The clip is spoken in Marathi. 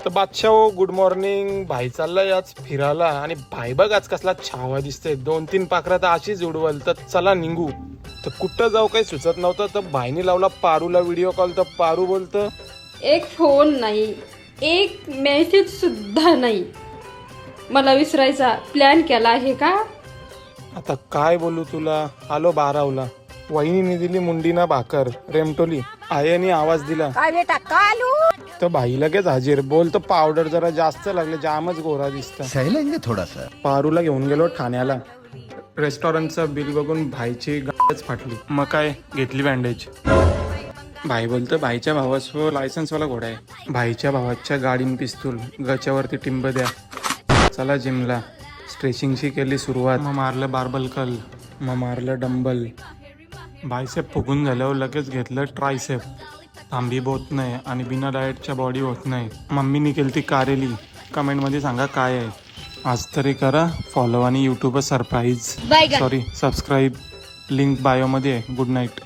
तर बादशाह गुड मॉर्निंग. भाई चाललाय आज फिरायला आणि भाई बघ आज कसला छावा दिसतोय. 2-3 पाखरं तर अशीच उडवल. तर चला निघू. तर कुठं जाऊ काही सुचत नव्हतं. तर भाईने लावला पारूला व्हिडिओ कॉल. तर पारू बोलतं एक फोन नाही, एक मेसेज सुद्धा नाही. मला विसरायचा प्लॅन केला आहे का? आता काय बोलू तुला. आलो 12ला. वहिनीने दिली मुंडीना भाकर रेमटोली. आयाने आवाज दिला काय बेटा कालू. तर भाई लगेच हाजीर. बोल तर पावडर जरा जास्त लागले, जामच गोरा दिसतं. सहलेंगे थोड़ा सा. पारूला घेऊन गेलो ठाण्याला. रेस्टॉरंटचं बिल बघून भाईची गाडच फाटली. मग काय घेतली बँडेज. भाई बोलतं भाईच्या भावासो लायसन्सवाला घोडा आहे. भाईच्या भावाच्या गाडीन पिस्तूल, गच्यावरती टिंब द्या. चला जिमला. स्ट्रेचिंगची केली सुरुवात. मग मारलं बार्बल कल, मग मारलं डंबल. बायसेप फुगून झाल्यावर लगेच घेतलं ट्रायसेप. थांबी होत नाही आणि बिना डाएटच्या बॉडी होत नाही. मम्मीनी केली ती कारेली. कमेंटमध्ये सांगा काय आहे. आज तरी करा फॉलो आणि यूट्यूबवर सरप्राईज, सॉरी सबस्क्राईब. लिंक बायोमध्ये आहे. Good night.